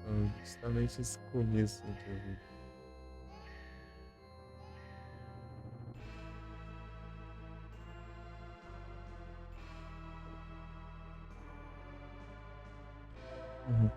Então, justamente esse começo que eu vi. Uhum.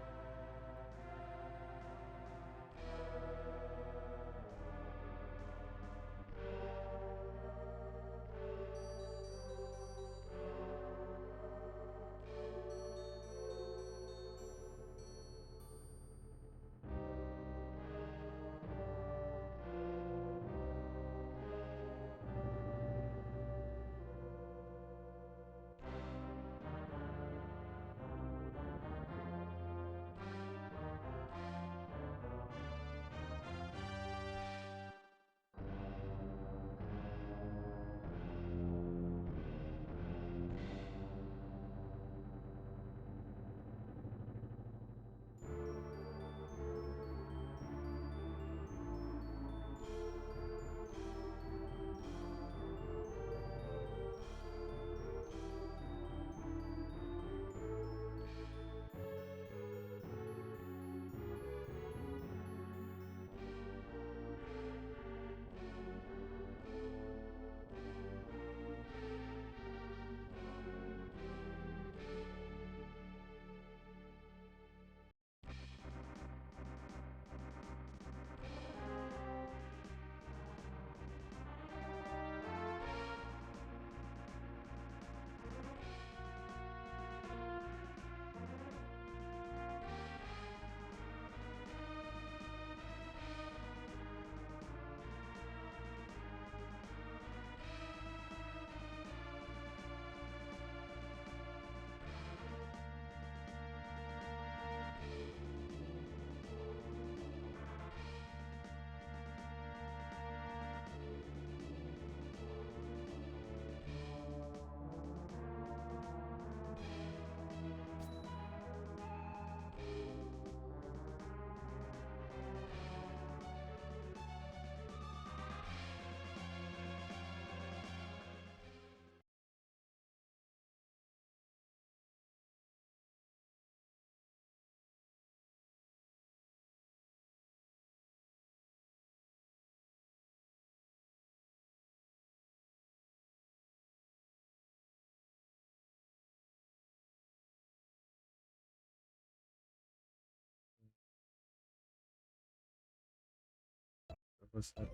Eu vou saber,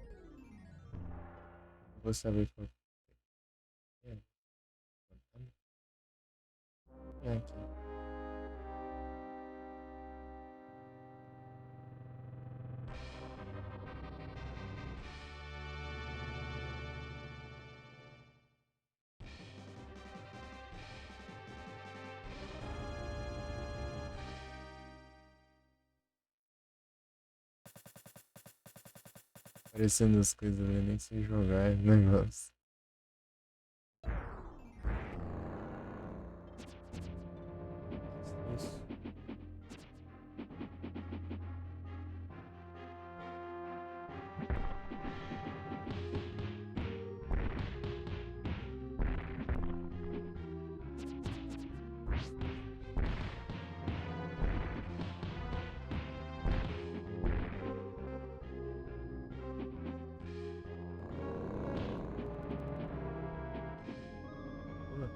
eu vou saber qual que é. É aqui. Aparecendo as coisas, eu nem sei jogar é negócio. Isso. Pula.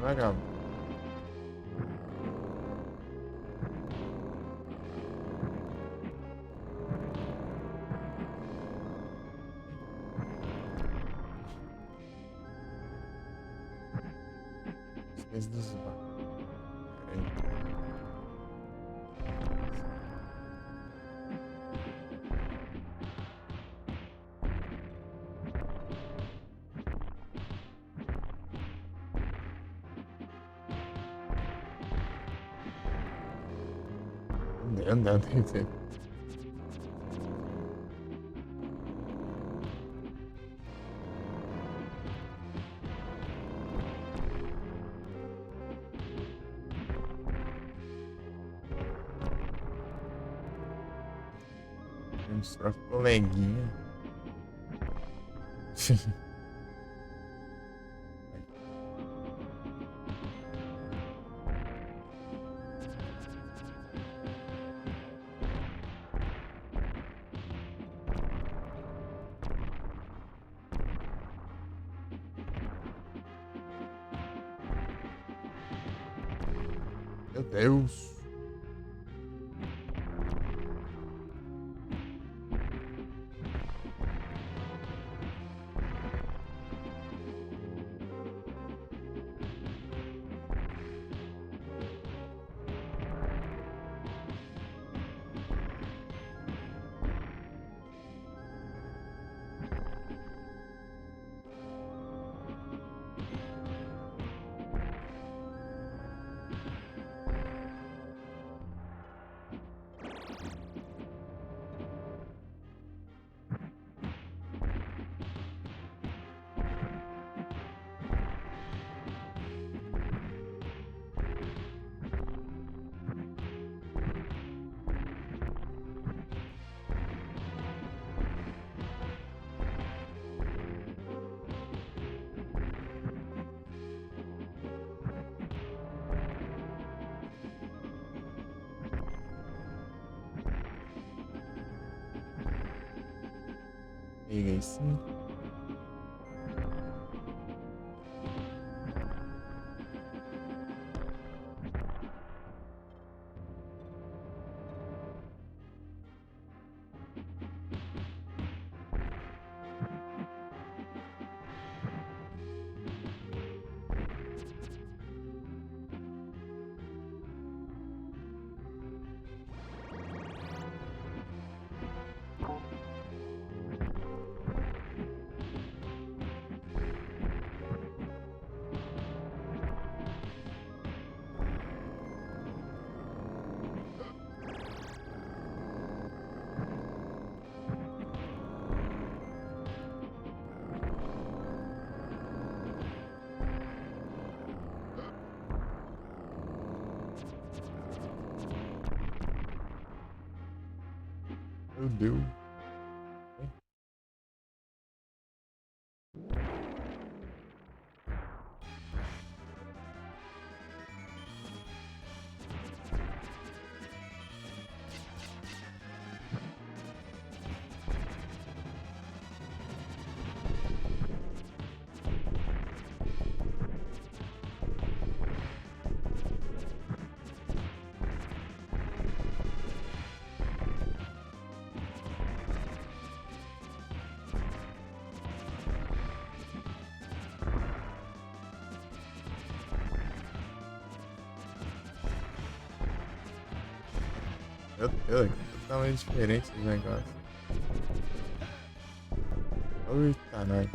Tá legal. Esquece dos barcos. Pera aí. Não, tem que ser. Mostrar coleguinha. Meu Deus. Peguei sim. Meu Deus. Meu Deus, é totalmente diferente esse negócio. Eita, nós.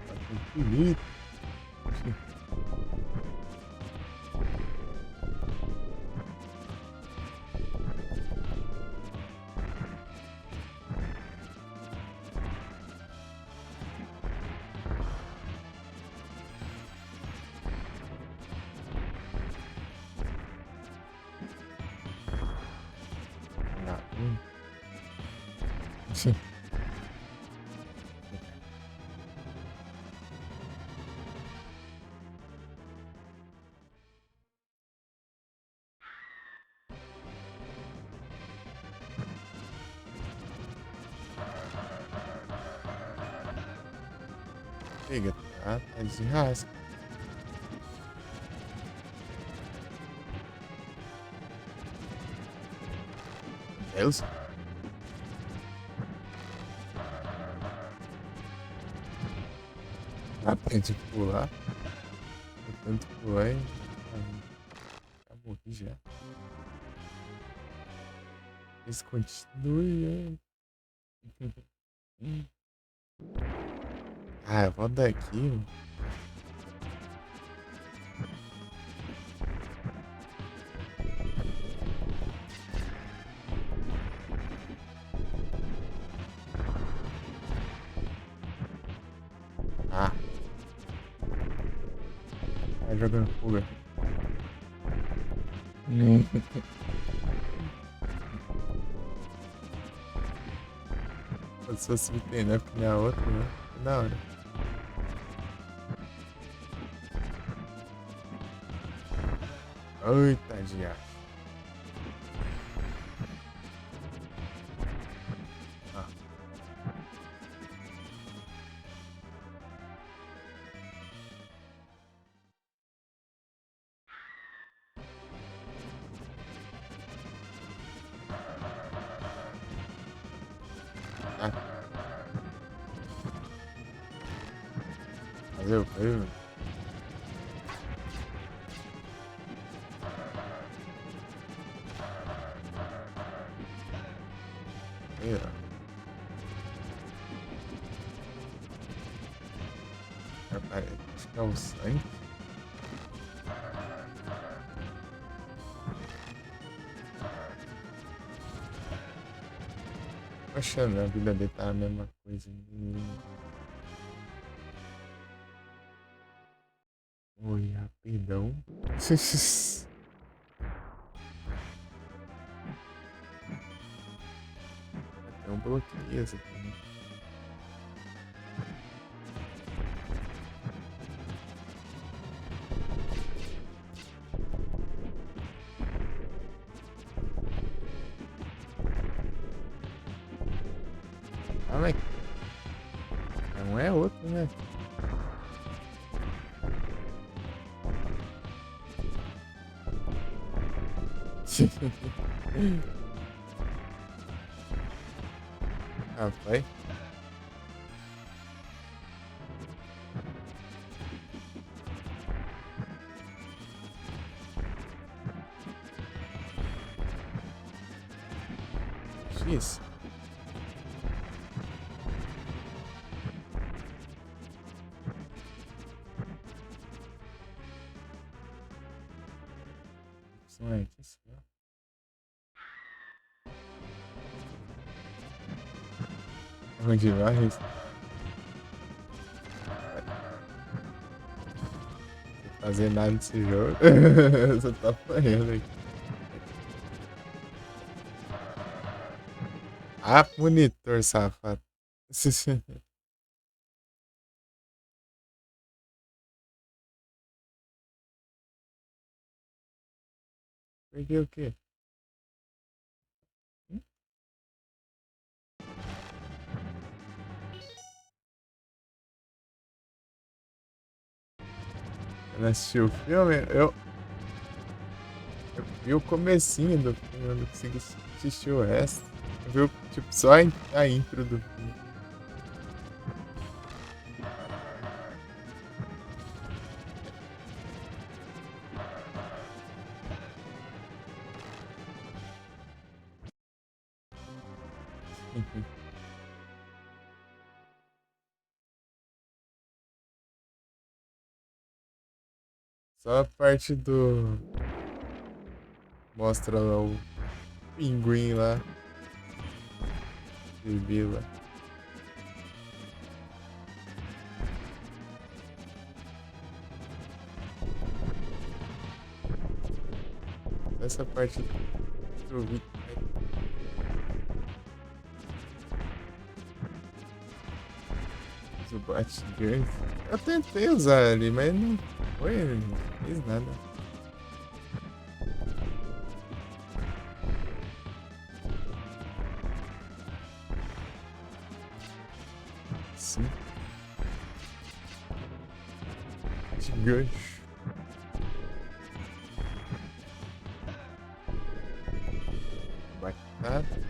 Tá infinito. Sim. Chega, tá de rasca. Deus. Ah, tente pular. Eu tento pular e. Já morri já. Isso continue. Ah, eu vou daqui. Ah, tá jogando fuga. Se fosse me treinar pra minha outra, né? Da hora. Oi, tadinha. Ah. Ah. Valeu, valeu. Aí, ó. Acho que é o sangue. Poxa, a vida dele tá a mesma coisa. Oi, rapidão. Até um bloqueio essa aqui. Ah, mas não é outro, né? Rapaz. X. Não é isso, né? Onde vai? Fazer nada nesse jogo. Você tá apanhando aqui. Ah, monitor, safado. Perdi o quê? Eu não assisti o filme? Eu vi o comecinho do filme, eu não consigo assistir o resto. Eu vi, tipo, só a intro do filme. Só a parte do... Mostra lá o pinguim lá. Bebê lá. Essa parte que eu vi. O Batgirl. Eu tentei usar ali, mas não foi, não fez nada. Sim. Batgirl. Batata.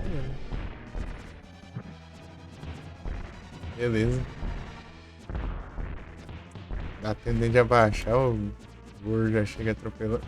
Beleza. Dá tempo de abaixar, o gordo já chega atropelando.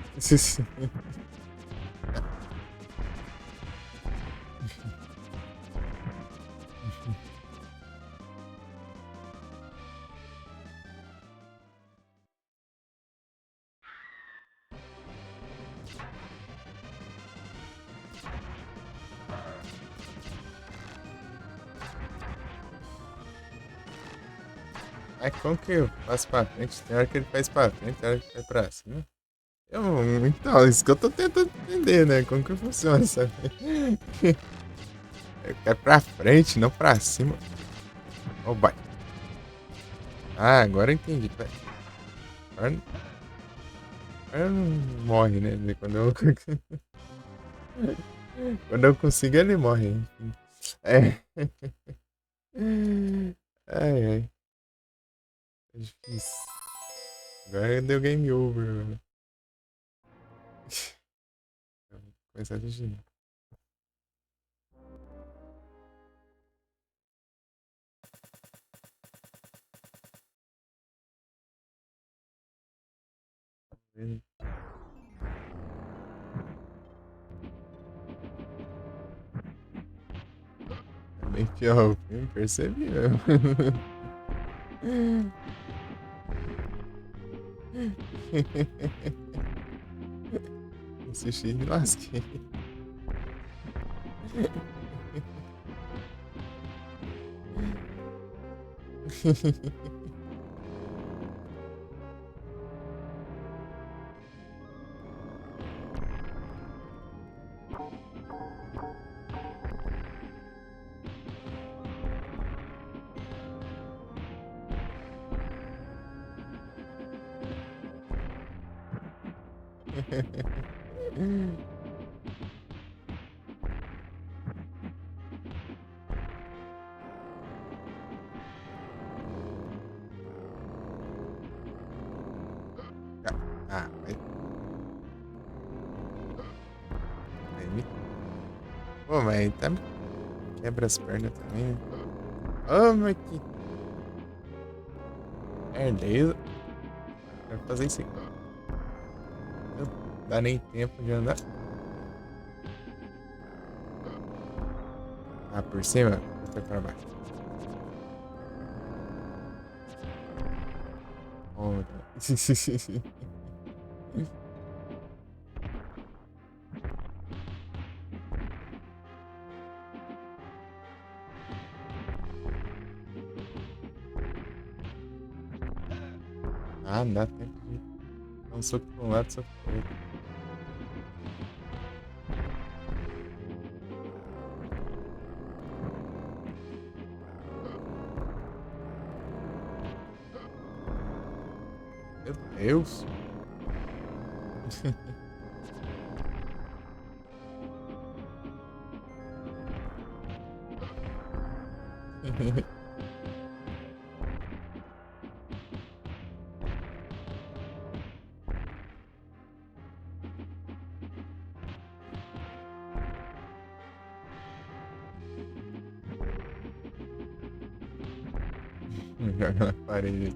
É como que eu faço pra frente? Tem hora que ele faz pra frente, tem hora que ele faz pra cima. Então, isso que eu tô tentando entender, né? Como que funciona, sabe? Eu quero pra frente, não pra cima. Oh, vai. Ah, agora eu entendi. Agora, agora não morre, né? Quando eu consigo, ele morre. Enfim. É. Ai, ai. É difícil. Agora deu game over, mano. Vou começar de novo. É bem fiel o filme, percebi mesmo. Assisti e me lasquei. Ah, pô, mas tá me quebra as pernas também, né? Ô, mas que merda. Quero fazer isso aqui. Não dá nem tempo de andar. Ah, por cima? Foi pra baixo. Oh, meu Deus. Ah, não dá tempo de dar um soco pra um lado, soco pro outro. Meu Deus. Joga na parede.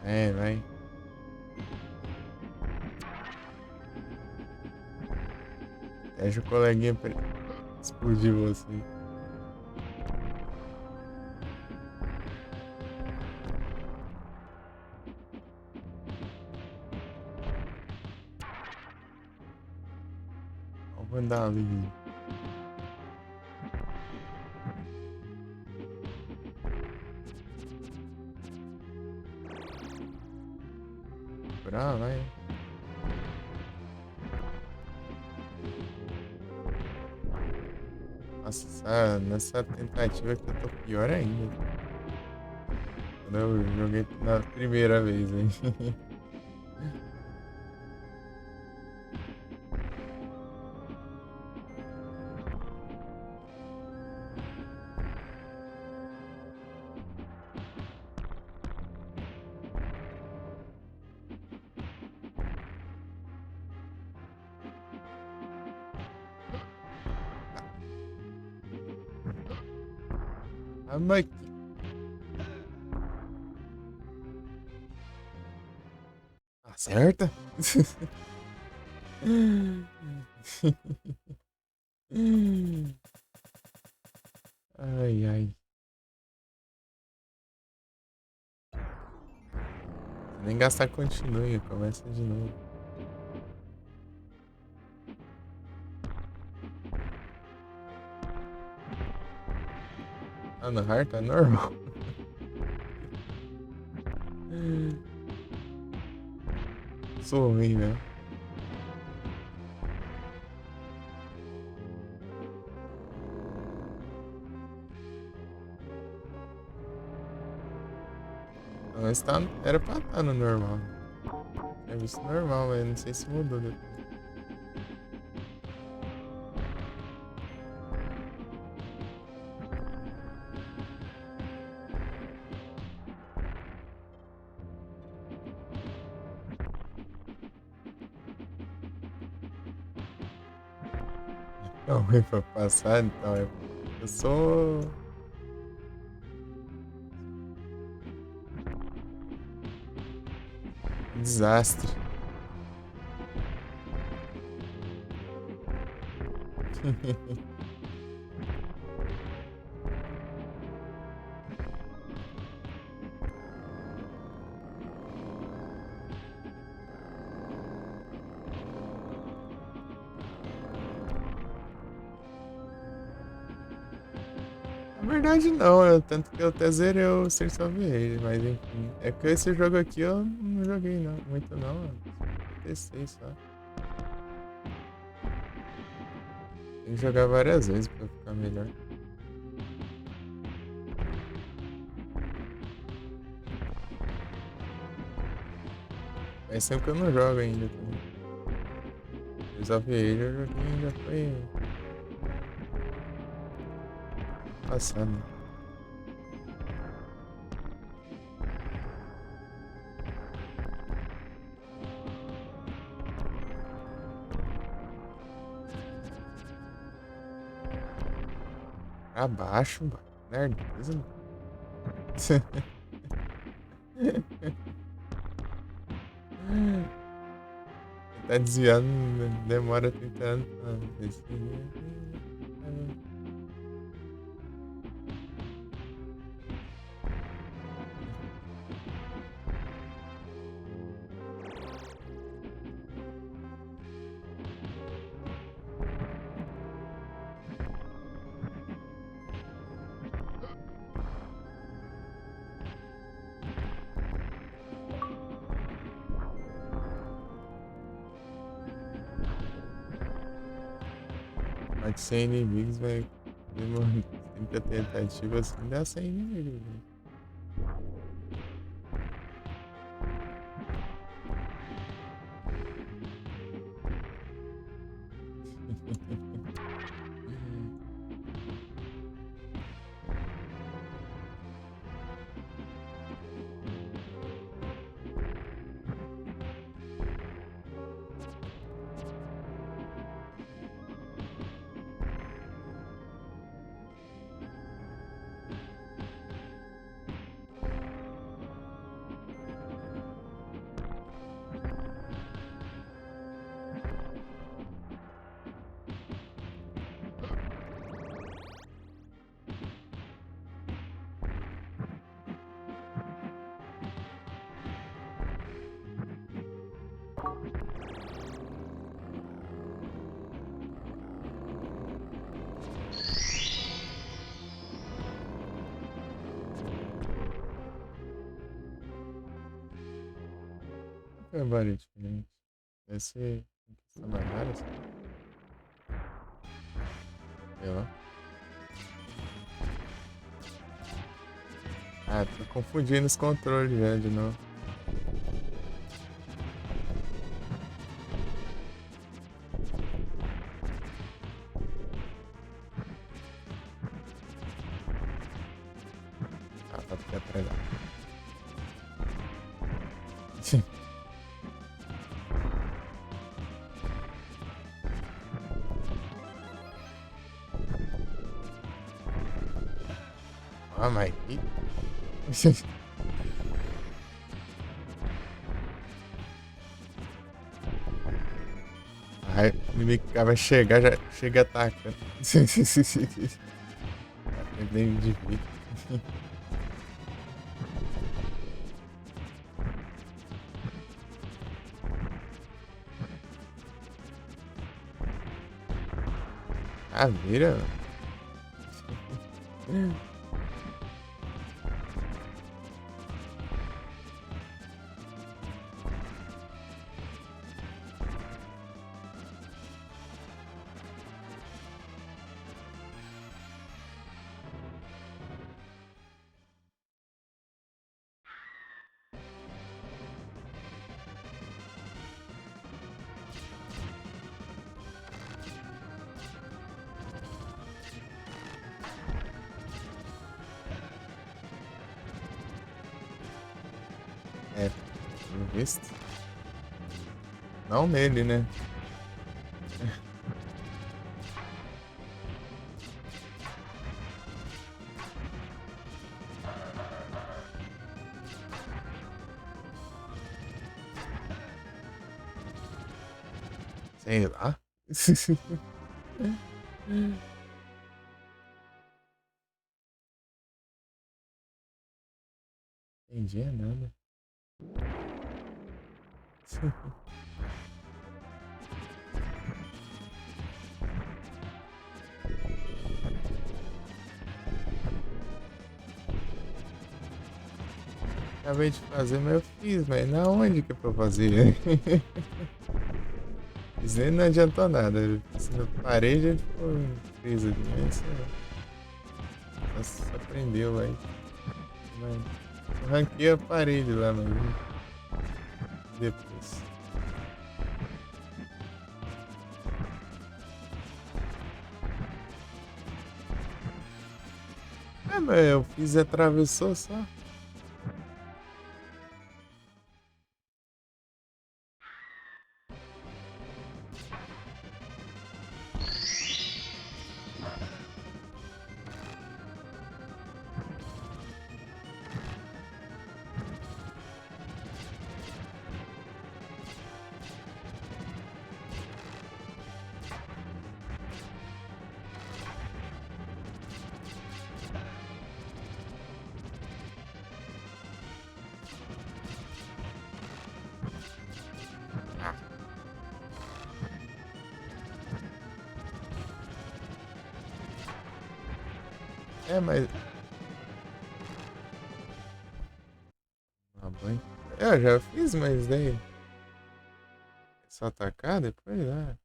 É, vai. Deixa o coleguinha explodir você. Olha o vandalismo. Pra lá, hein? Nossa, nessa tentativa aqui eu tô pior ainda. Quando eu joguei na primeira vez, hein? Ah, mas acerta? Ai, ai. Nem gastar continue, começa de novo. Ah, no hard tá normal. Sou ruim, né? Mas tá, era pra estar no normal. É visto normal, mas não sei se mudou depois. Não, ruim pra passar, então eu sou. Um desastre. Na verdade não, tanto que eu até zerei o Streets of Rage, mas enfim. É que esse jogo aqui eu não joguei não, muito não, eu testei só. Tem que jogar várias vezes pra ficar melhor. Faz tempo que eu não jogo ainda também. Streets of Rage eu joguei, já foi passando. Abaixo, mano. Nerdeza, mano. Tá desviando, demora 30 anos. Pode ser inimigos, vai demorar 30 tentativas assim, dá 100 inimigos. Né? É várias diferentes. Deve ser questão da área, sei lá. Ah, tô confundindo os controles já de novo. Ah, tá aqui atrás lá. Ah, mas. Aí o inimigo vai chegar, já chega atacando. Nem de vida. Caveira? É, pelo visto. Não nele, né? Sei lá. Entendi nada. Acabei de fazer, mas eu fiz, mas na onde que é pra fazer? Isso aí não adiantou nada. Eu fiz na parede e ficou preso ali. Mas só prendeu lá. Mas eu ranquei a parede lá, mas depois. Ah, mas eu fiz e atravessou só. É, mas. Ah, banho. Eu já fiz, mas daí. Só atacar depois, né?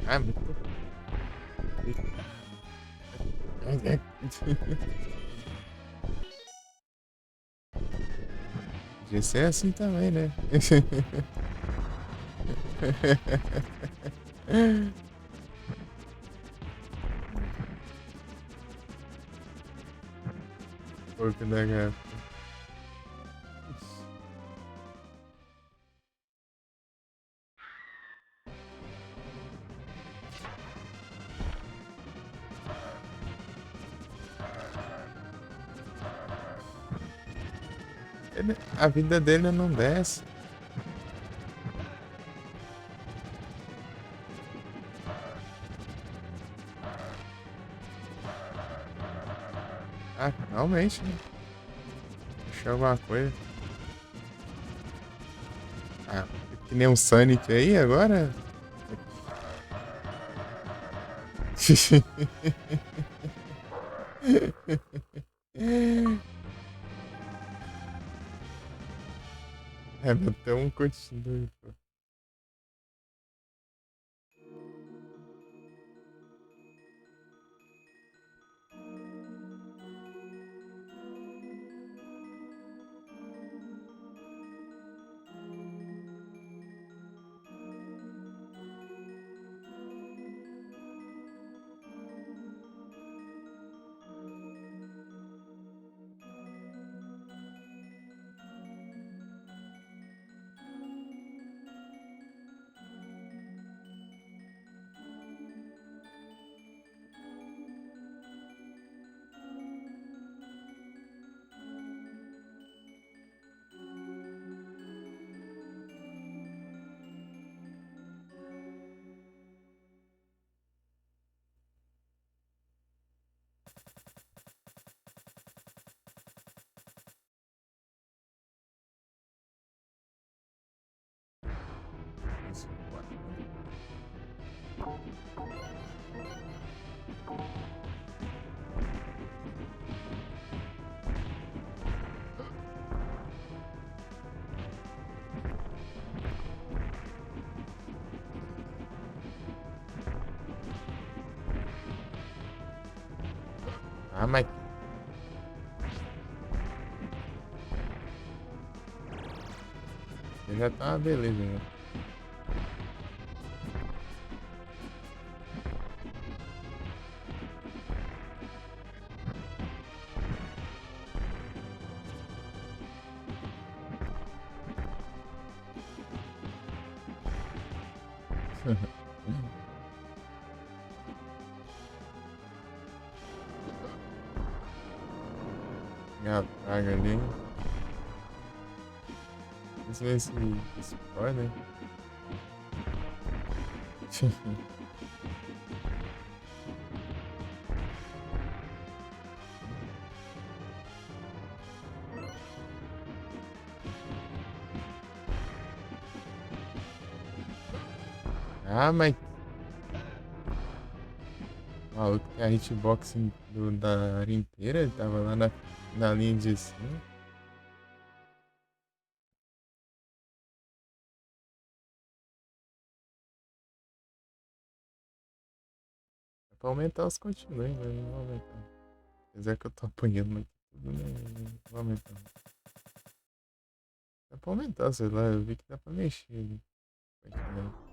Ah, muito. Podia ser assim também, né? Porco da garrafa. A vida dele não desce. Ah, realmente, né? Achou alguma coisa. Ah, que nem um Sonic aí agora? É, mas então continue, pô. Ah, mas já tá uma beleza, né? Minha praga ali. Vamos ver se spoiler. Ah, mas o maluco tem a hitbox da área inteira. Ele tava lá na linha de cima. É pra aumentar os continue, mas não vou aumentar. Apesar que eu tô apanhando, mas tudo não vou aumentar. Dá pra aumentar, sei lá. Eu vi que dá pra mexer ali. Continue.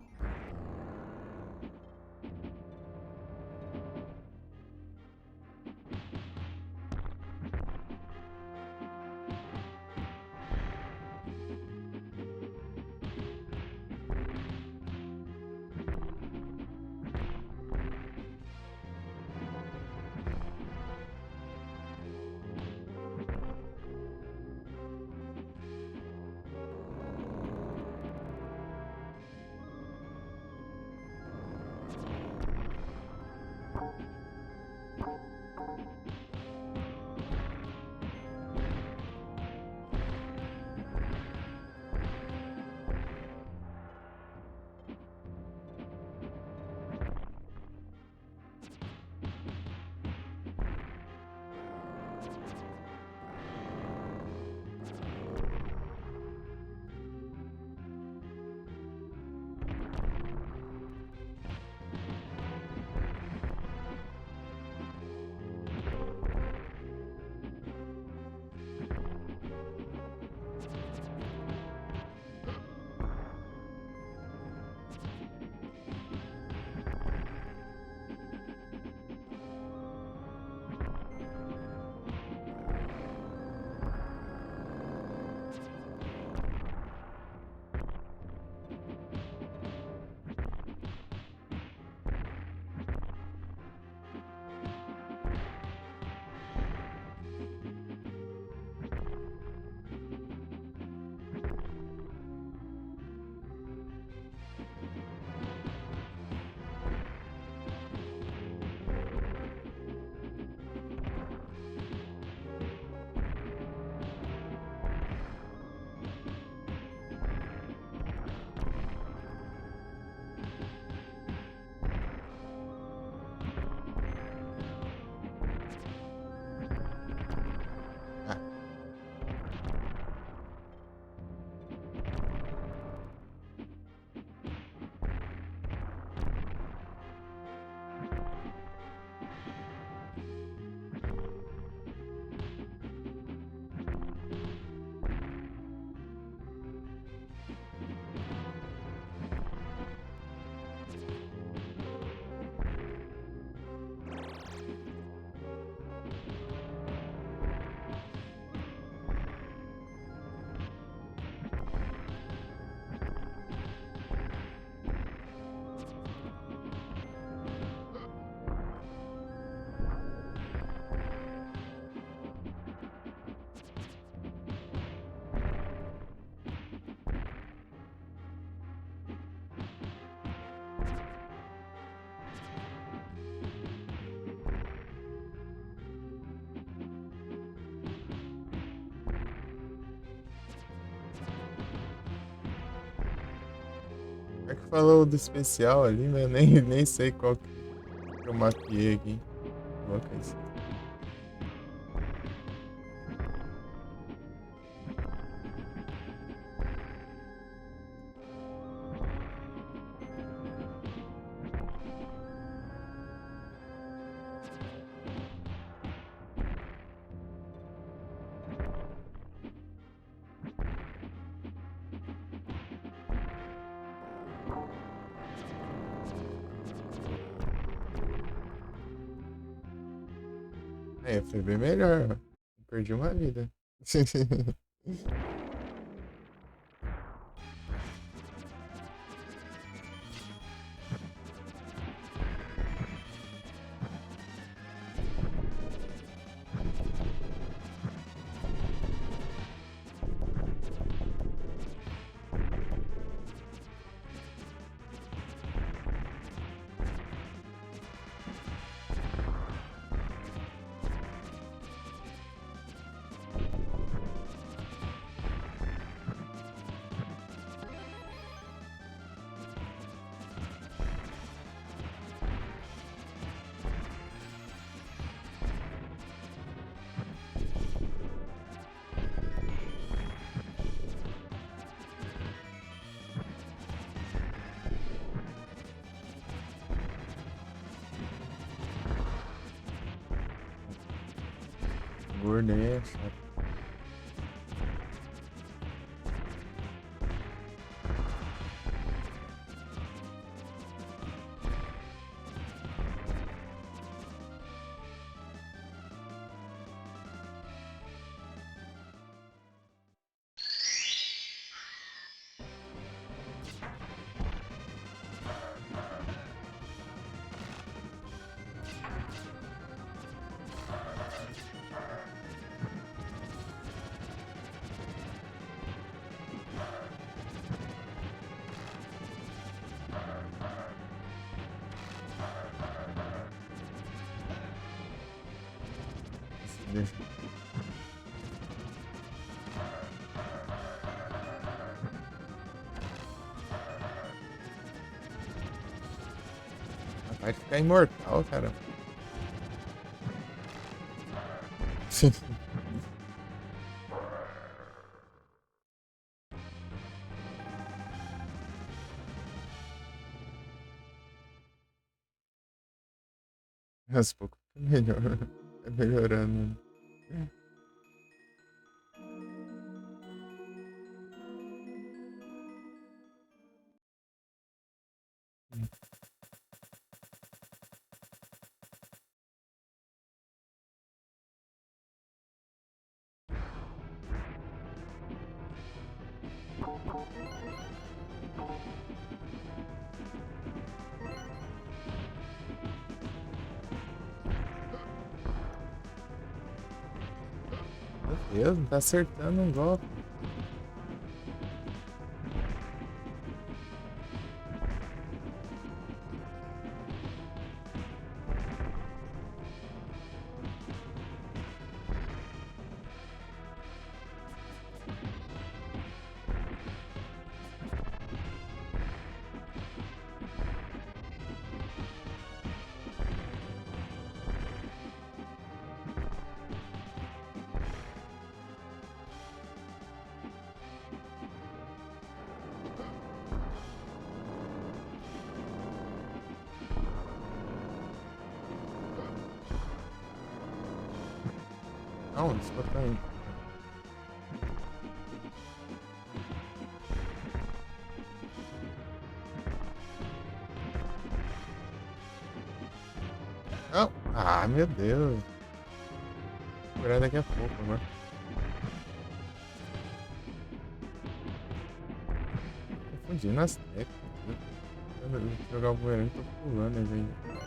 Ah, é que falou do especial ali, né? Nem sei qual que eu mapeei aqui. Coloca isso. É, foi bem melhor. Perdi uma vida. Gordo aí é chato. Deixa- Vai ficar imortal, cara. Aos poucos tá melhor. Tá melhorando. Meu Deus, não tá acertando um golpe. Não, desculpa aí. Não. Ah, meu Deus. Vou curar daqui a pouco agora. Confundindo as técnicas. Eu vou jogar o bueiro e tô pulando em vez de...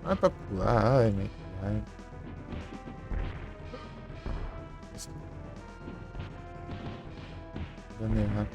Não é pra pular, ai, meu pai. Isso que tá dando errado.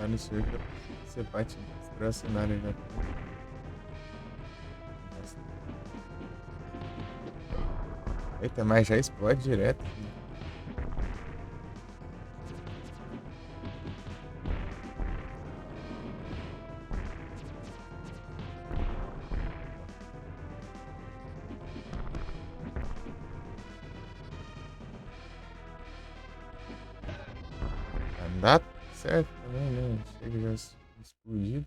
Tá no circo, você bate distracionário já. Eita, mas já explode direto. Dá certo também, né? Chega já explodido.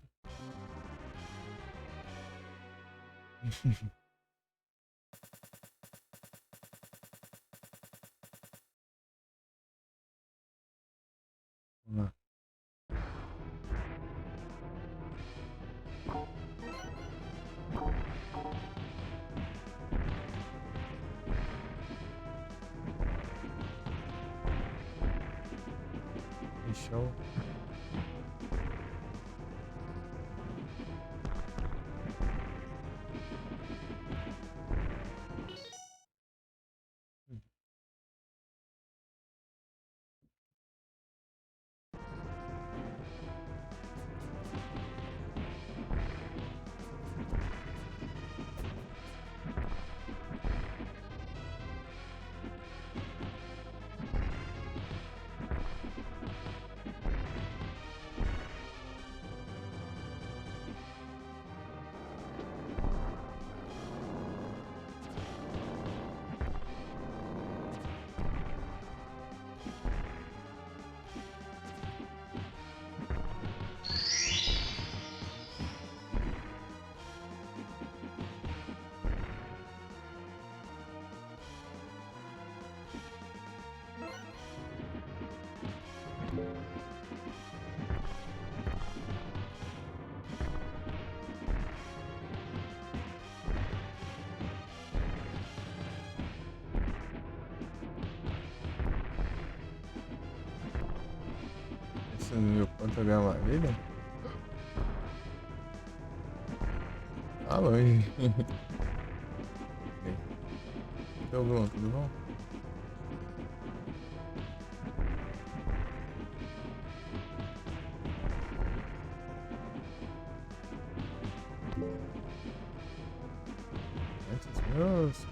Vamos lá. Show. Você não viu quanto ganha maravilha? Tá longe. Tudo bom, tudo bom? Nossa,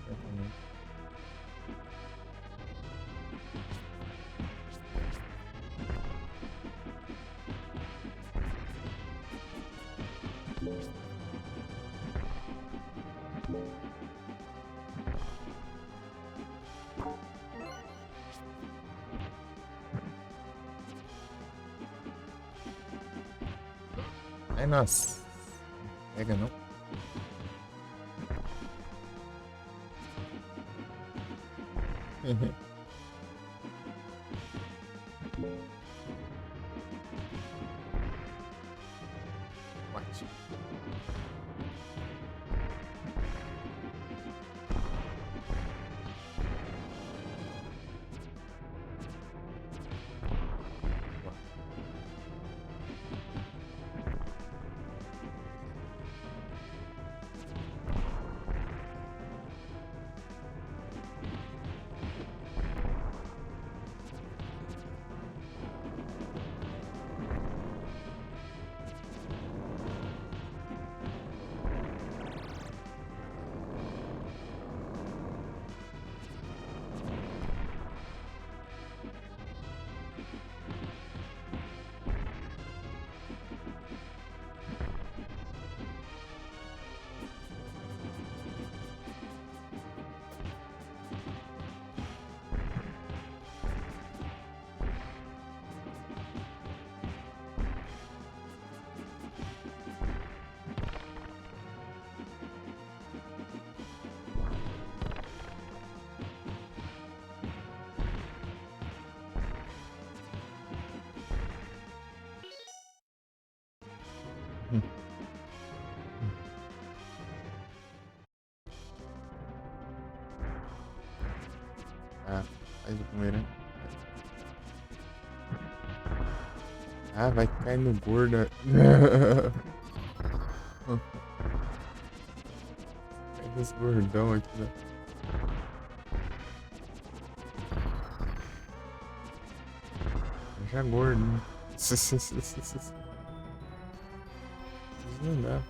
ai, nossa. Pega não. Bate. Ah, faz o primeiro, hein? Ah, vai cair no gordo. Cai nos gordão aqui, né? Já gordo, né? Não dá.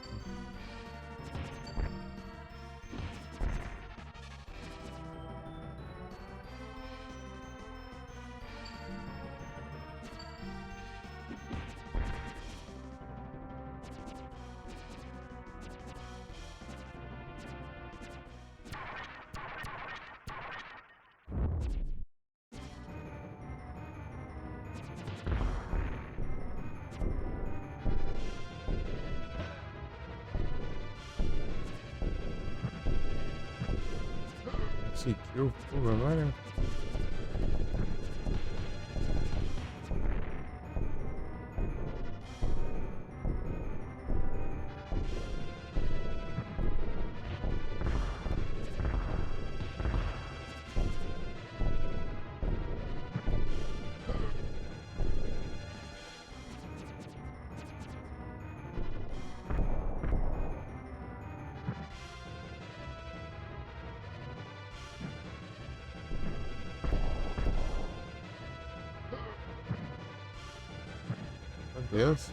Conseguiu fogo agora? Meu Deus.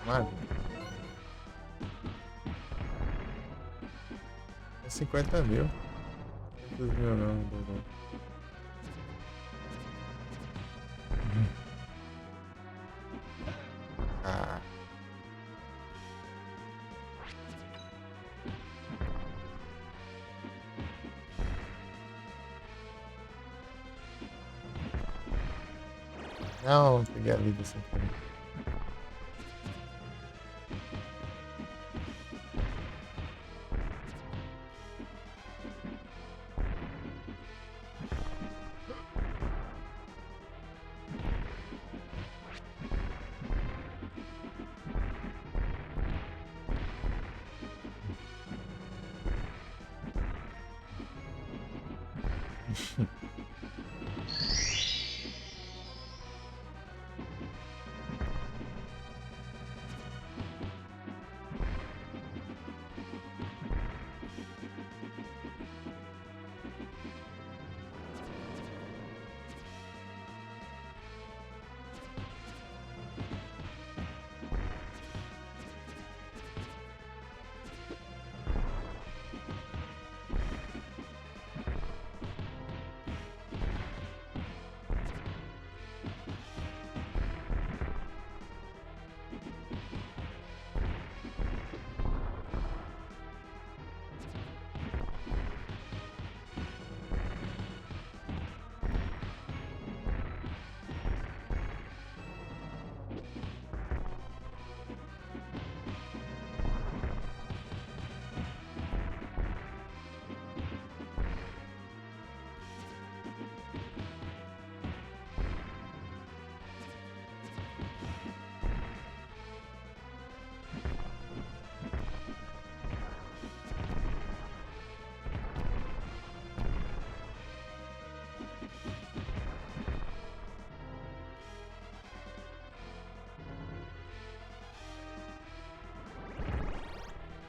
Mano. É 50 mil. 500 mil não, não. Ah. Não, peguei a vida sem querer.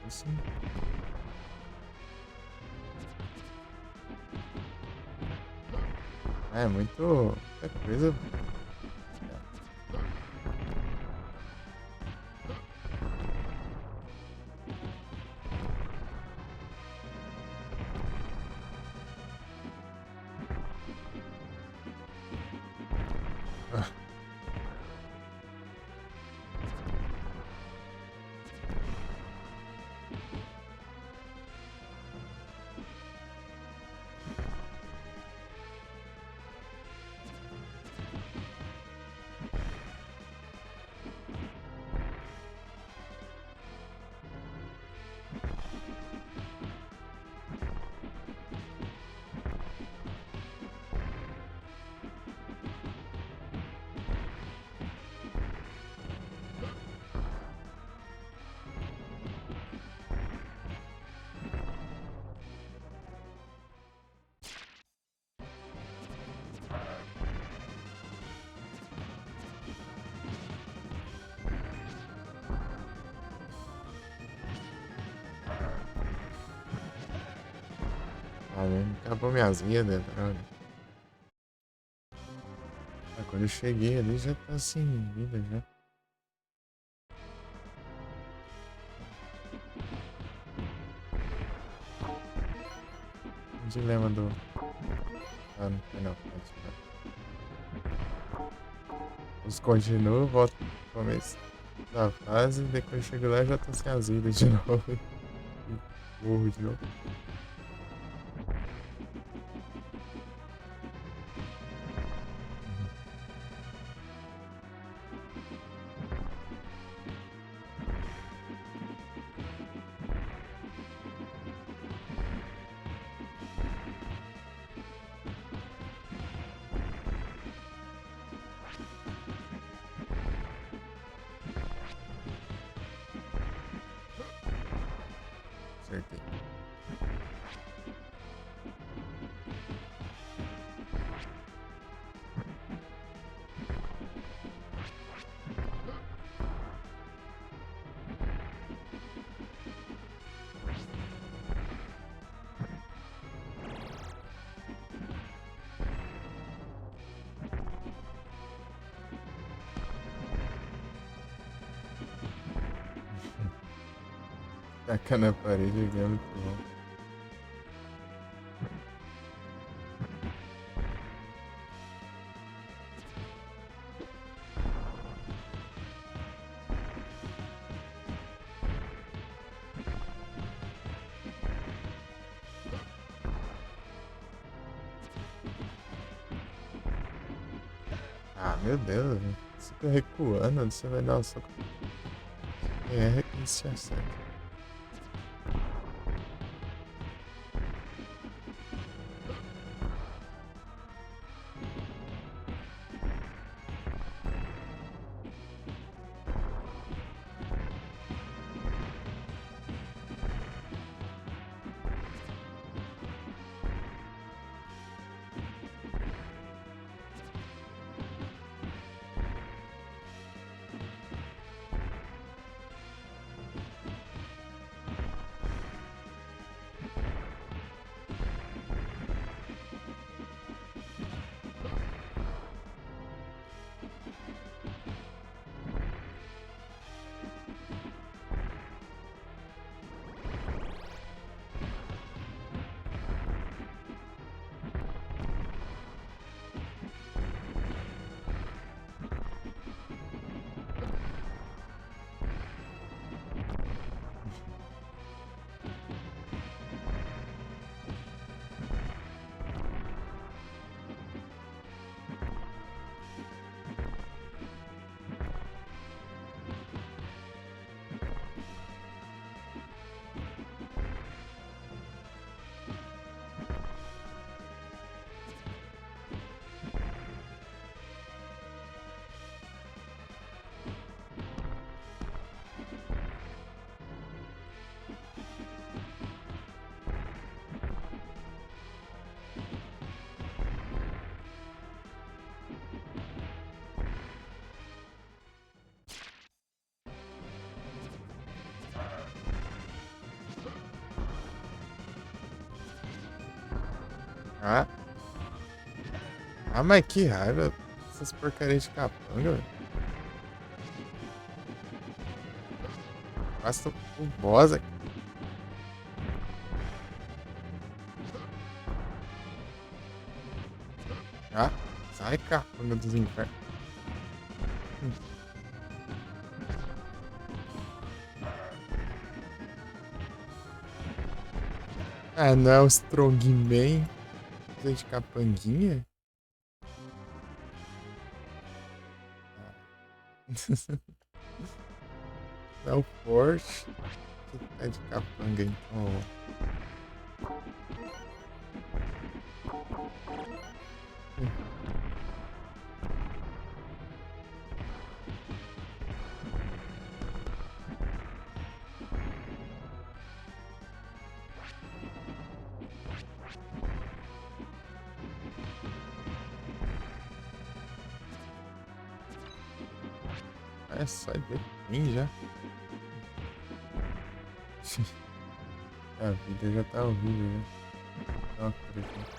Assim. É muito. Muita coisa. Ah, Ah, né? Acabou minhas vidas, droga. Ah, quando eu cheguei ali já tá sem vida já. O dilema do. Ah, não foi não. Os continuam, volta pro começo da fase, depois eu chego lá e já tô sem as vidas de novo. Morro de novo. Acertei. Tacar na parede é muito bom. Ah, meu Deus, velho. Você fica recuando, você vai dar um soco. É, que isso acerta. Ah, ah, mas que raiva. Essas porcarias de capanga, velho. Basta o boss aqui. Ah, sai capanga dos infernos. Ah, não é o Strongman. Precisa de capanguinha? Não é o forte. Que tá de capanga, então. É só bem já. A vida já tá horrível, né? Não acredito.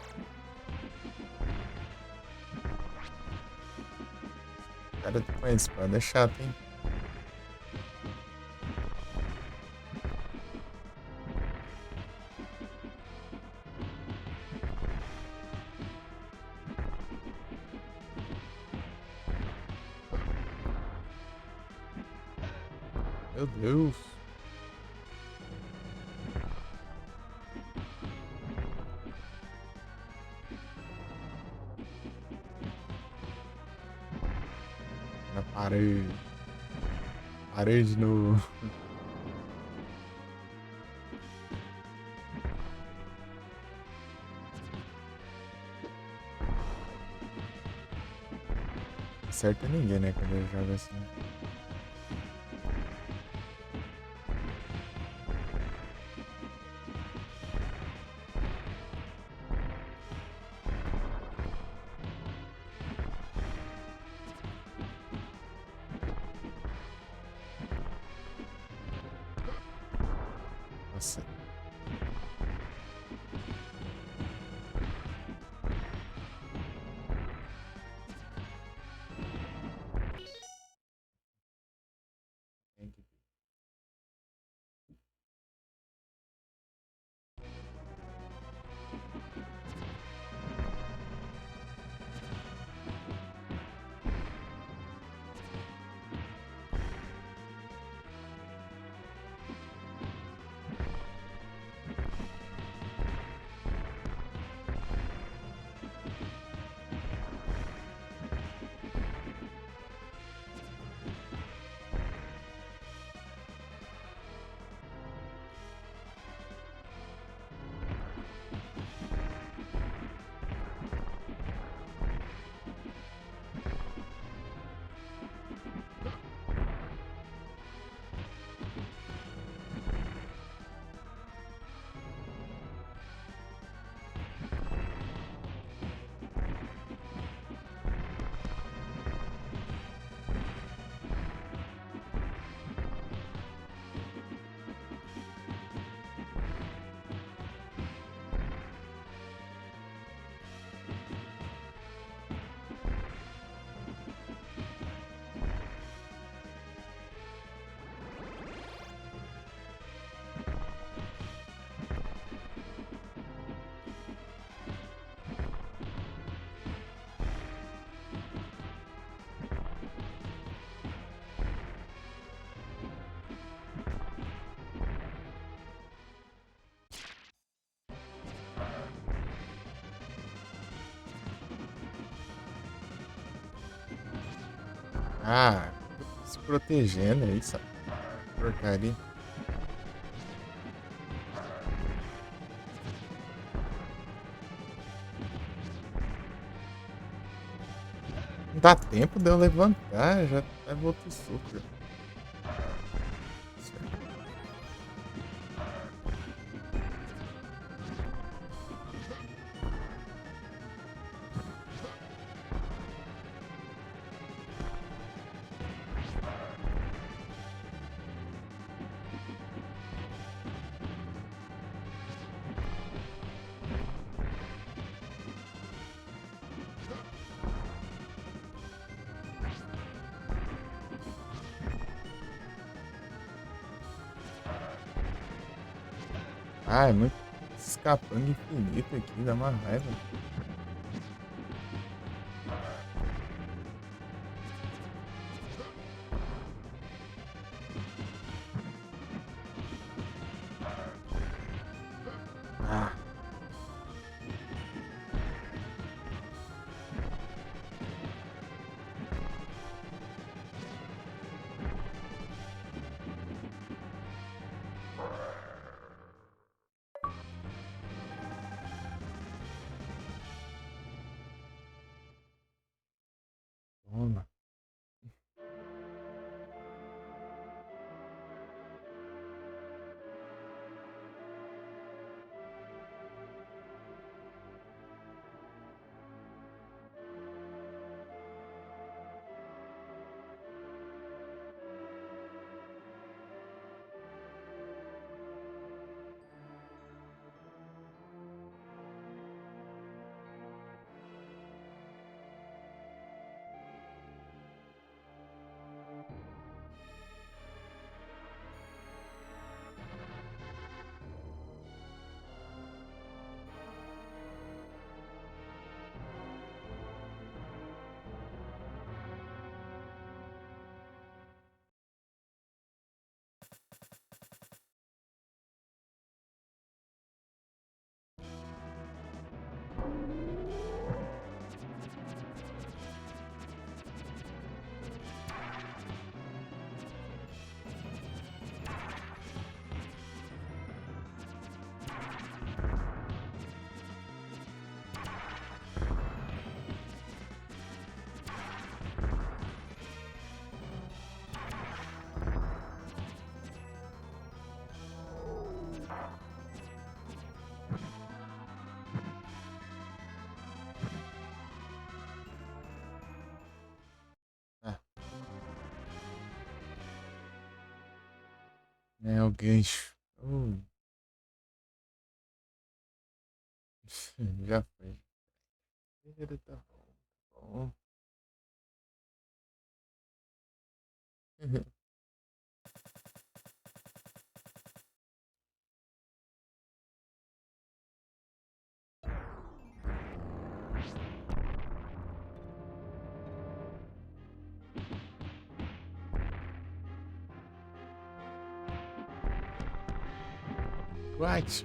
Cara, com a espada é chato, hein? Meu Deus. Na parede. Parede no. Acerta ninguém, né? Quando ele joga assim. Nossa. Ah, se protegendo, é isso. Porcaria. Não dá tempo de eu levantar, já leva outro super. Ah, é muito escapando infinito aqui, dá uma raiva. Ah, É o gancho. Já foi. Tá bom. What?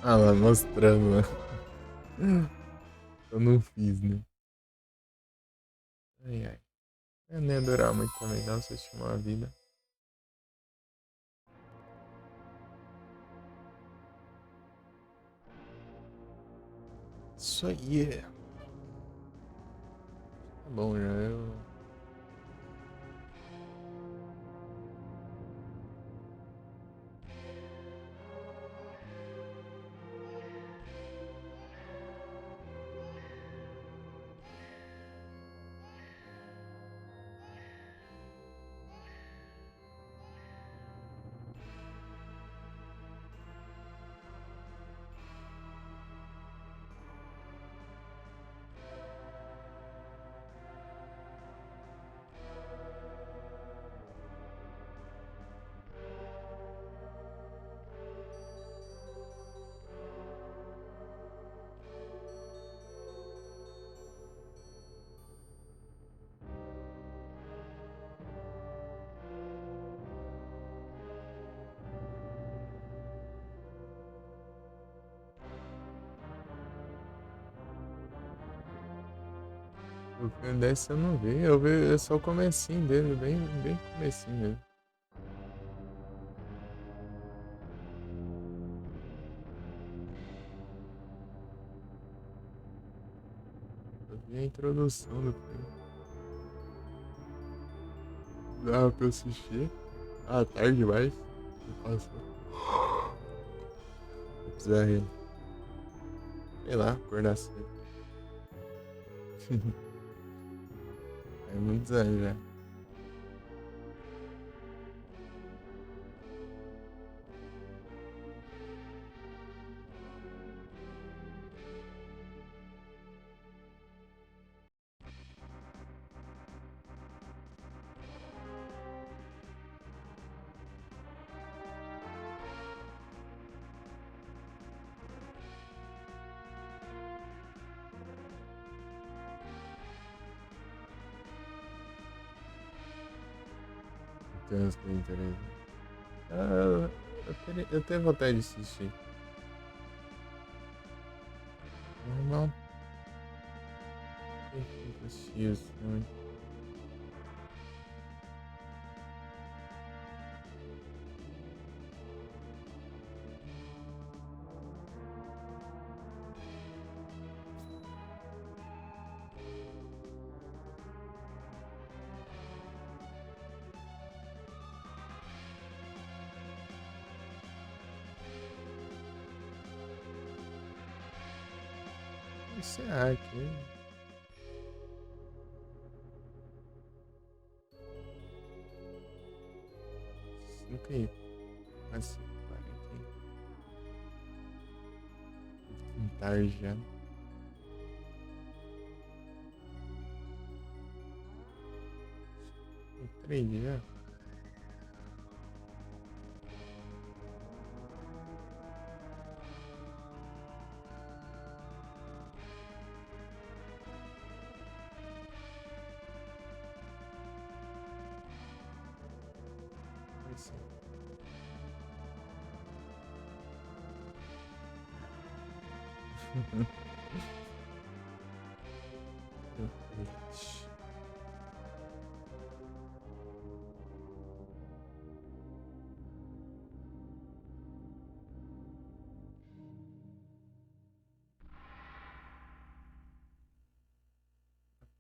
Ah lá, mostrando, né? Eu não fiz, né? Ai, ai. Eu nem ia durar muito também, não, se eu tinha uma vida. Isso aí. Tá bom, já eu. O filme desse eu não vi. Eu vi só o comecinho dele, bem comecinho mesmo. Eu vi a introdução do filme. Dava pra eu assistir. Ah, tarde demais. Não passou. Eu precisava, sei lá, acordar cedo. É muitos anos já. tem umas coisas interessantes. Ah, eu tenho vontade de assistir. Normal. Tem que assistir os filmes. Isso é aqui. Nunca ia. Quase 40. Tarde já. Três já. Vai ser.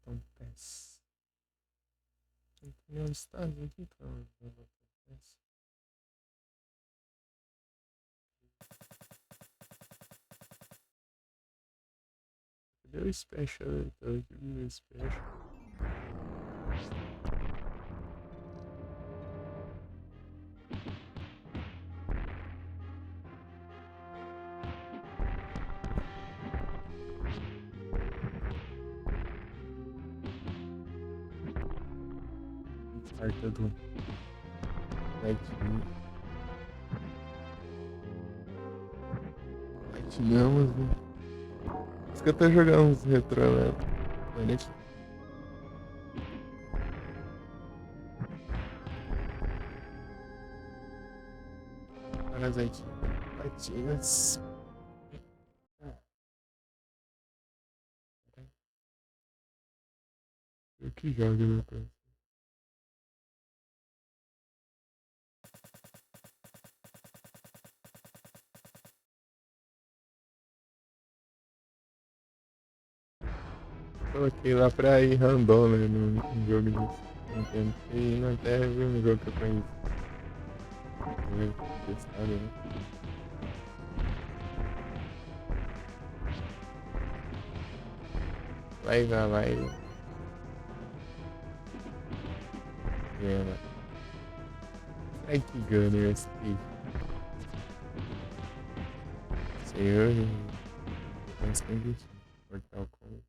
Acontece. Não tem onde está, aqui, então. Acontece. Cadê o special? Então, aqui o special. Carta do Platinum. Platinamos, né? Por isso que eu tô jogando uns retrô, né? Olha aqui. Parasite. Platinas. Eu que jogo, meu pai. Coloquei lá pra ir random, né? No jogo de Nintendo. E na Terra viu um jogo que eu conheço. Testado, né? Vai, vai. Gana. Frank Gunner, assim. Senhor. Mas tem que Mortal Kombat.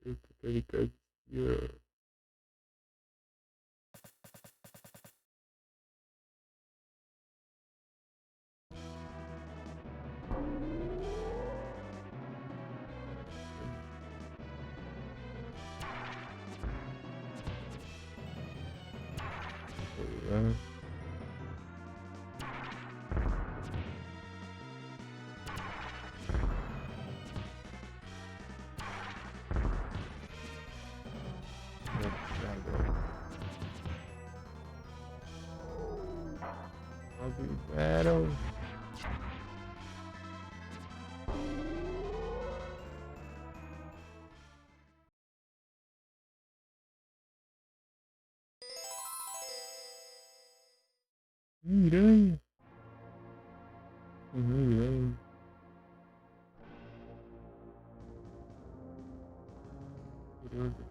Eita, tá ligado aqui, ó. Battle. Miranha. Miranha. Miranha.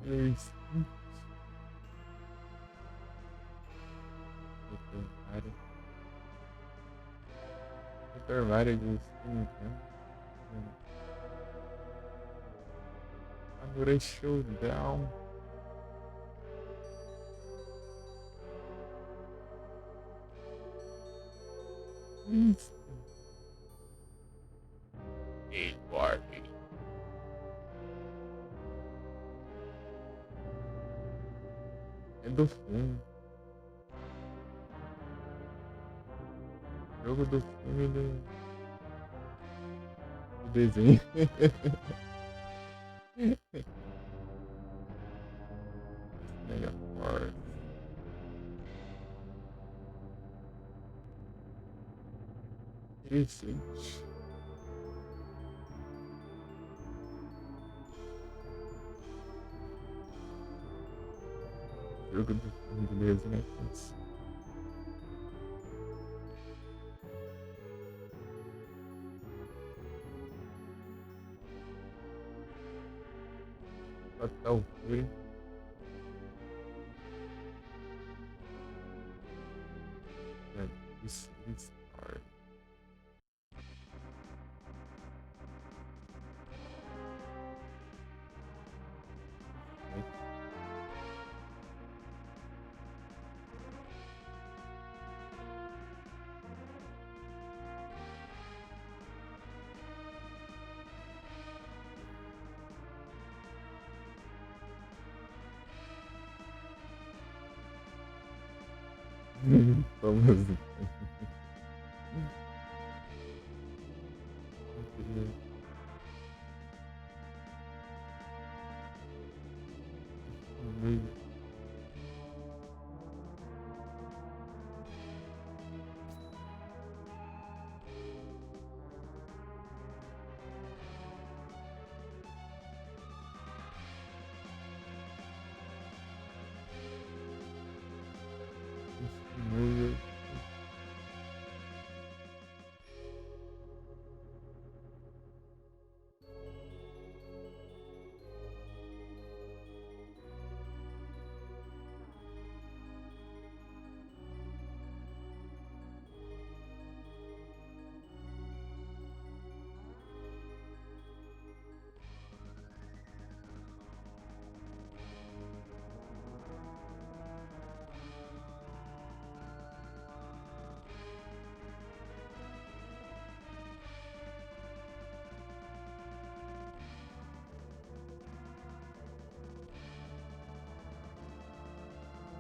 Isso. Super Mario de Nintendo. Agora é Showdown. Isso. Ei, Barbie. É do filme. Jogo do filme do desenho. Mega Force. Interessante. Jogo do filme do desenho. Fatal Fury. Isso. Vamos.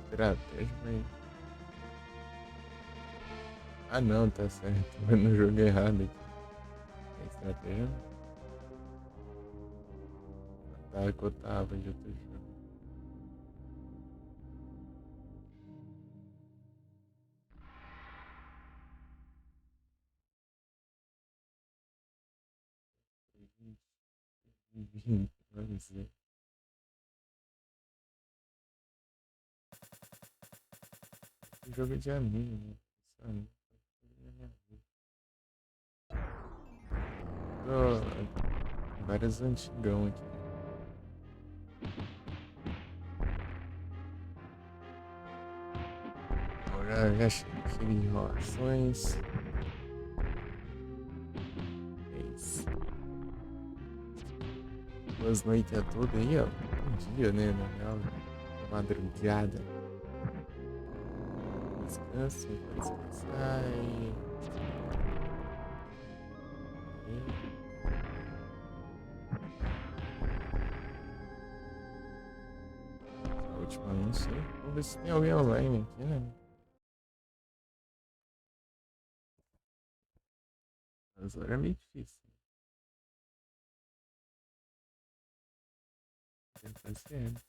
Estratégia, mas... Ah não, tá certo. Eu não joguei errado aqui. É estratégia? Tá, que eu tava de outro jogo. Vamos ver. Jogo de amigo, né? Sabe? Vários antigão aqui. Agora já chega de enrolações. É isso. Boas noites a todos aí, ó. Bom dia, né? Na real, madrugada. Descanso, pode descansar ultimamente, sim. Vamos ver se tem alguém online aqui, né? Mas agora é meio difícil. Tá certo.